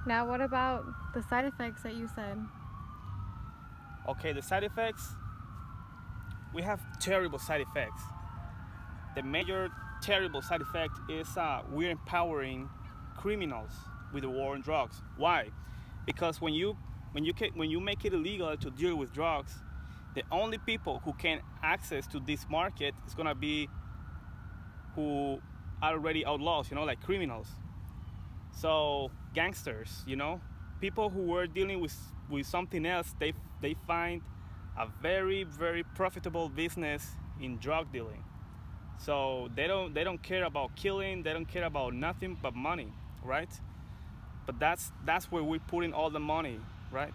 Now, what about the side effects that you said? Okay, the side effects, we have terrible side effects. The major terrible side effect is we're empowering criminals with the war on drugs. Why? Because when you make it illegal to deal with drugs, the only people who can access to this market is gonna be who are already outlaws, like criminals. So gangsters, people who were dealing with something else, they find a very, very profitable business in drug dealing. So they don't care about killing, they don't care about nothing but money, right? But that's where we're putting all the money, right?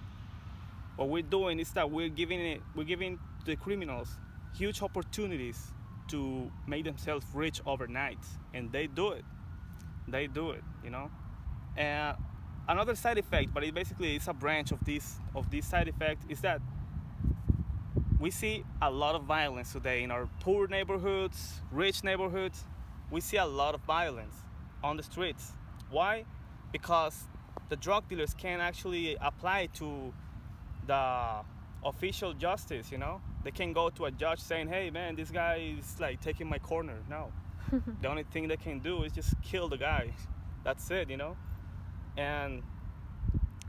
What we're doing is that we're giving the criminals huge opportunities to make themselves rich overnight, and they do it. And another side effect, but it basically is a branch of this side effect, is that we see a lot of violence today in our poor neighborhoods, rich neighborhoods. We see a lot of violence on the streets. Why? Because the drug dealers can't actually apply to the official justice, They can go to a judge saying, hey man, this guy is like taking my corner. No. The only thing they can do is just kill the guy. That's it, And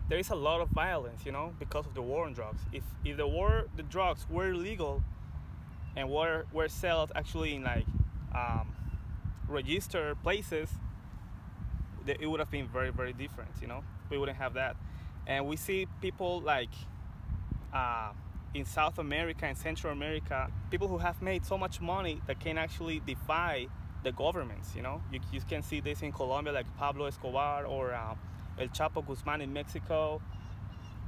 there is a lot of violence, because of the war on drugs. If the drugs were legal and were sold actually in like registered places, it would have been very, very different, We wouldn't have that. And we see people like in South America and Central America, people who have made so much money that can actually defy the governments, You can see this in Colombia, like Pablo Escobar or El Chapo Guzman in Mexico.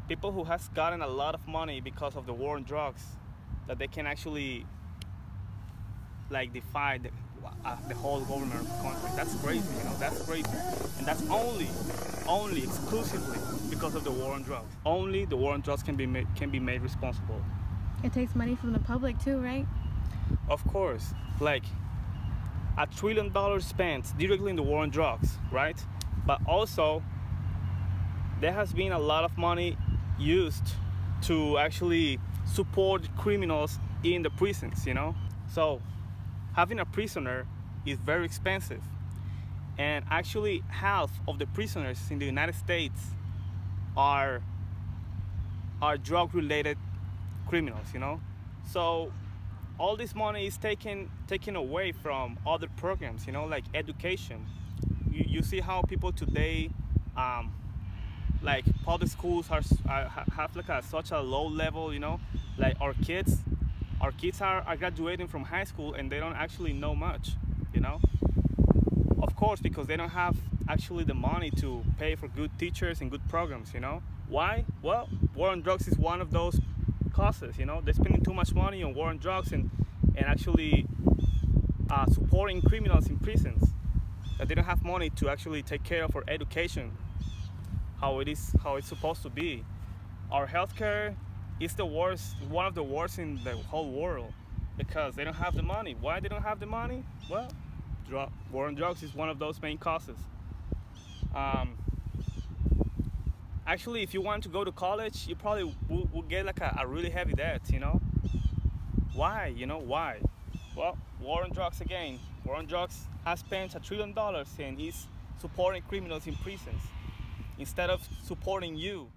People who has gotten a lot of money because of the war on drugs, that they can actually like defy the whole government of the country. That's crazy, That's crazy, and that's only exclusively because of the war on drugs. Only the war on drugs can be made responsible. It takes money from the public too, right? Of course, like $1 trillion spent directly in the war on drugs, right? But also, there has been a lot of money used to actually support criminals in the prisons, So having a prisoner is very expensive. And actually half of the prisoners in the United States are drug-related criminals, So all this money is taken away from other programs, like education. You see how people today, like public schools have like such a low level, Like our kids are graduating from high school and they don't actually know much, Of course, because they don't have actually the money to pay for good teachers and good programs, Why? Well, war on drugs is one of those causes, They're spending too much money on war on drugs and actually supporting criminals in prisons, that they don't have money to actually take care of our education, how it's supposed to be. Our healthcare is the worst, one of the worst in the whole world, because they don't have the money. Why they don't have the money? Well, war on drugs is one of those main causes. Actually, if you want to go to college, you probably will get like a really heavy debt, Why? Why? Well, war on drugs again. War on drugs has spent $1 trillion and is supporting criminals in prisons instead of supporting you.